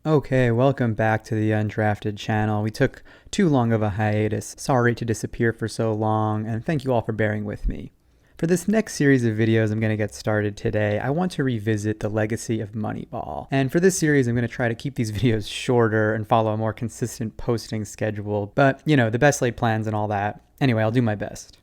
Okay, welcome back to the Undrafted channel. We took too long of a hiatus. Sorry to disappear for so long, and thank you all for bearing with me. For this next series of videos I'm going to get started today, I want to revisit the legacy of Moneyball. And for this series, I'm going to try to keep these videos shorter and follow a more consistent posting schedule. But, you know, the best laid plans and all that. Anyway, I'll do my best.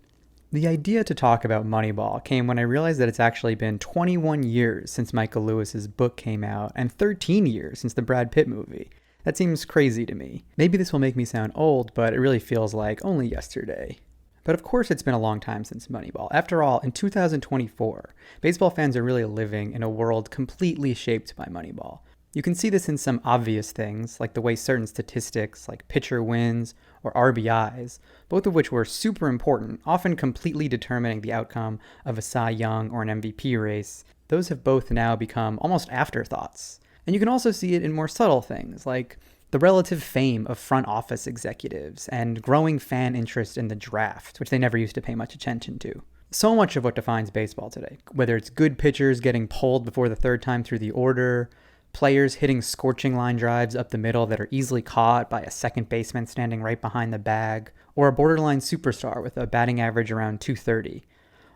The idea to talk about Moneyball came when I realized that it's actually been 21 years since Michael Lewis's book came out and 13 years since the Brad Pitt movie. That seems crazy to me. Maybe this will make me sound old, but it really feels like only yesterday. But of course it's been a long time since Moneyball. After all, in 2024, baseball fans are really living in a world completely shaped by Moneyball. You can see this in some obvious things, like the way certain statistics, like pitcher wins or RBIs, both of which were super important, often completely determining the outcome of a Cy Young or an MVP race, those have both now become almost afterthoughts. And you can also see it in more subtle things, like the relative fame of front office executives and growing fan interest in the draft, which they never used to pay much attention to. So much of what defines baseball today, whether it's good pitchers getting pulled before the third time through the order, players hitting scorching line drives up the middle that are easily caught by a second baseman standing right behind the bag, or a borderline superstar with a batting average around 230.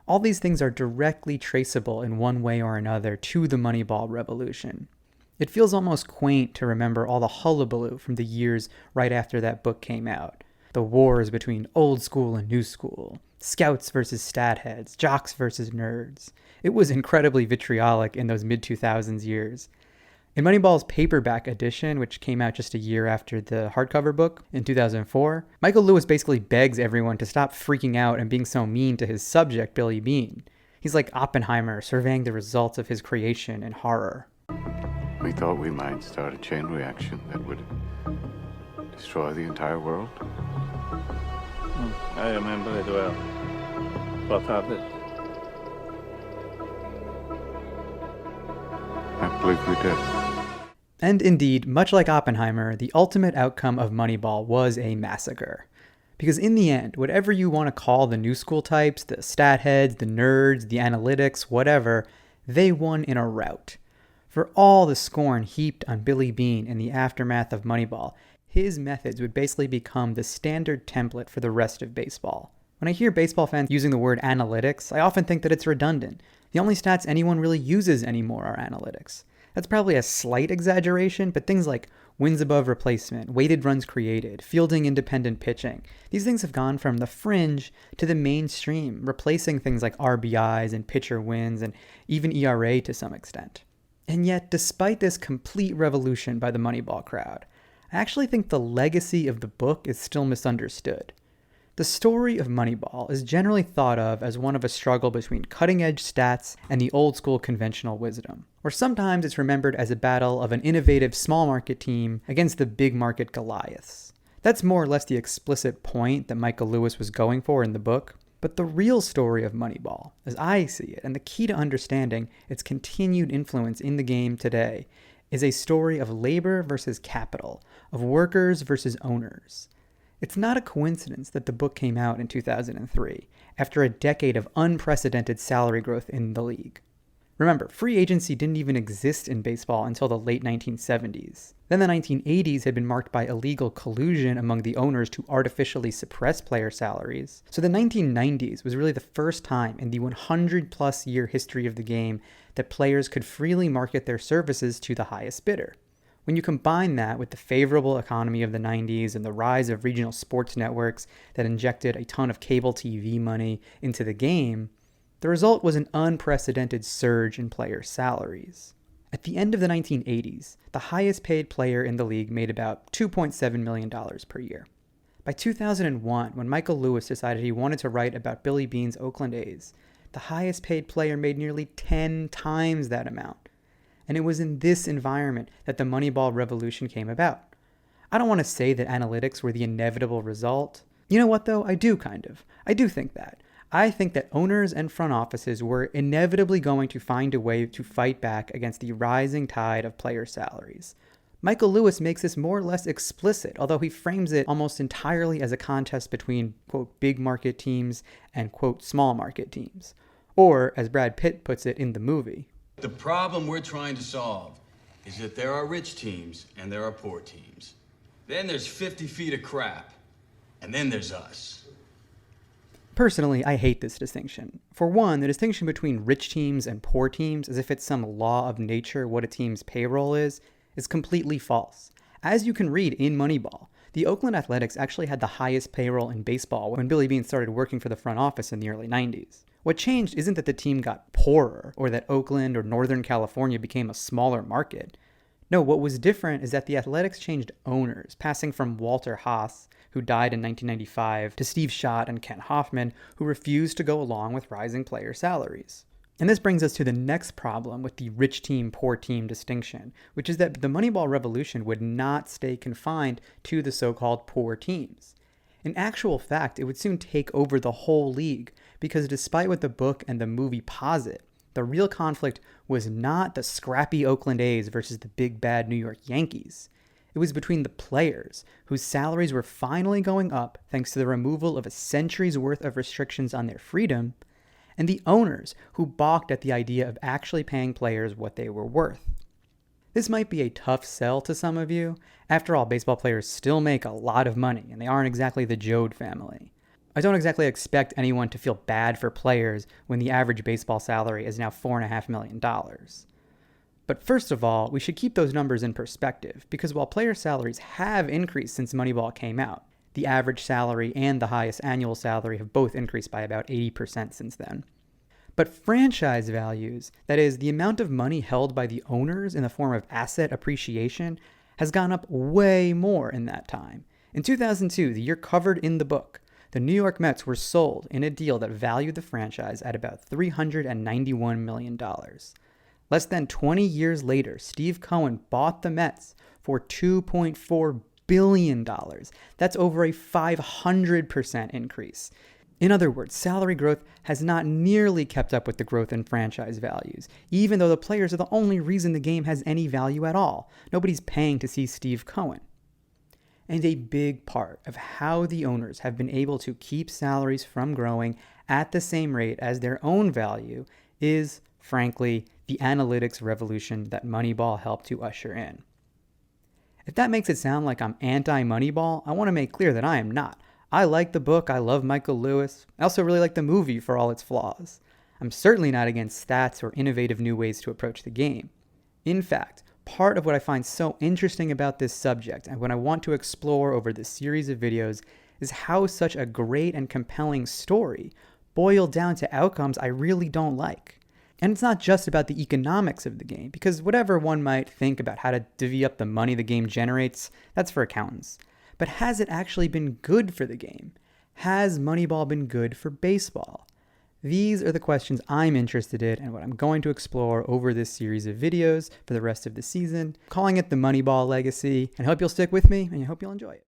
All these things are directly traceable in one way or another to the Moneyball revolution. It feels almost quaint to remember all the hullabaloo from the years right after that book came out. The wars between old school and new school, scouts versus stat heads, jocks versus nerds. It was incredibly vitriolic in those mid-2000s years. In Moneyball's paperback edition, which came out just a year after the hardcover book in 2004, Michael Lewis basically begs everyone to stop freaking out and being so mean to his subject, Billy Beane. He's like Oppenheimer surveying the results of his creation in horror. We thought we might start a chain reaction that would destroy the entire world. I remember it well. What happened? I believe we did. And indeed, much like Oppenheimer, the ultimate outcome of Moneyball was a massacre. Because in the end, whatever you want to call the new school types, the stat heads, the nerds, the analytics, whatever, they won in a rout. For all the scorn heaped on Billy Beane in the aftermath of Moneyball, his methods would basically become the standard template for the rest of baseball. When I hear baseball fans using the word analytics, I often think that it's redundant. The only stats anyone really uses anymore are analytics. That's probably a slight exaggeration, but things like wins above replacement, weighted runs created, fielding independent pitching, these things have gone from the fringe to the mainstream, replacing things like RBIs and pitcher wins and even ERA to some extent. And yet, despite this complete revolution by the Moneyball crowd, I actually think the legacy of the book is still misunderstood. The story of Moneyball is generally thought of as one of a struggle between cutting-edge stats and the old-school conventional wisdom. Or sometimes it's remembered as a battle of an innovative small-market team against the big-market Goliaths. That's more or less the explicit point that Michael Lewis was going for in the book. But the real story of Moneyball, as I see it, and the key to understanding its continued influence in the game today, is a story of labor versus capital, of workers versus owners. It's not a coincidence that the book came out in 2003, after a decade of unprecedented salary growth in the league. Remember, free agency didn't even exist in baseball until the late 1970s. Then the 1980s had been marked by illegal collusion among the owners to artificially suppress player salaries. So the 1990s was really the first time in the 100-plus year history of the game that players could freely market their services to the highest bidder. When you combine that with the favorable economy of the 90s and the rise of regional sports networks that injected a ton of cable TV money into the game, the result was an unprecedented surge in player salaries. At the end of the 1980s, the highest paid player in the league made about $2.7 million per year. By 2001, when Michael Lewis decided he wanted to write about Billy Beane's Oakland A's, the highest paid player made nearly 10 times that amount. And it was in this environment that the Moneyball revolution came about. I don't want to say that analytics were the inevitable result. You know what though? I do think that. I think that owners and front offices were inevitably going to find a way to fight back against the rising tide of player salaries. Michael Lewis makes this more or less explicit, although he frames it almost entirely as a contest between, quote, big market teams and, quote, small market teams. Or, as Brad Pitt puts it in the movie, The problem we're trying to solve is that there are rich teams and there are poor teams. Then there's 50 feet of crap. And then there's us. Personally, I hate this distinction. For one, the distinction between rich teams and poor teams, as if it's some law of nature what a team's payroll is completely false. As you can read in Moneyball, the Oakland Athletics actually had the highest payroll in baseball when Billy Beane started working for the front office in the early 90s. What changed isn't that the team got poorer or that Oakland or Northern California became a smaller market. No, what was different is that the Athletics changed owners, passing from Walter Haas, who died in 1995, to Steve Schott and Ken Hoffman, who refused to go along with rising player salaries. And this brings us to the next problem with the rich team, poor team distinction, which is that the Moneyball revolution would not stay confined to the so-called poor teams. In actual fact, it would soon take over the whole league, because despite what the book and the movie posit, the real conflict was not the scrappy Oakland A's versus the big bad New York Yankees. It was between the players, whose salaries were finally going up thanks to the removal of a century's worth of restrictions on their freedom, and the owners, who balked at the idea of actually paying players what they were worth. This might be a tough sell to some of you. After all, baseball players still make a lot of money, and they aren't exactly the Jode family. I don't exactly expect anyone to feel bad for players when the average baseball salary is now $4.5 million. But first of all, we should keep those numbers in perspective, because while player salaries have increased since Moneyball came out, the average salary and the highest annual salary have both increased by about 80% since then. But franchise values, that is, the amount of money held by the owners in the form of asset appreciation, has gone up way more in that time. In 2002, the year covered in the book, the New York Mets were sold in a deal that valued the franchise at about $391 million. Less than 20 years later, Steve Cohen bought the Mets for $2.4 billion. That's over a 500% increase. In other words, salary growth has not nearly kept up with the growth in franchise values, even though the players are the only reason the game has any value at all. Nobody's paying to see Steve Cohen. And a big part of how the owners have been able to keep salaries from growing at the same rate as their own value is, frankly, the analytics revolution that Moneyball helped to usher in. If that makes it sound like I'm anti-Moneyball, I want to make clear that I am not. I like the book, I love Michael Lewis. I also really like the movie for all its flaws. I'm certainly not against stats or innovative new ways to approach the game. In fact, part of what I find so interesting about this subject and what I want to explore over this series of videos is how such a great and compelling story boiled down to outcomes I really don't like. And it's not just about the economics of the game, because whatever one might think about how to divvy up the money the game generates, that's for accountants. But has it actually been good for the game? Has Moneyball been good for baseball? These are the questions I'm interested in and what I'm going to explore over this series of videos for the rest of the season, calling it the Moneyball Legacy, and I hope you'll stick with me and I hope you'll enjoy it.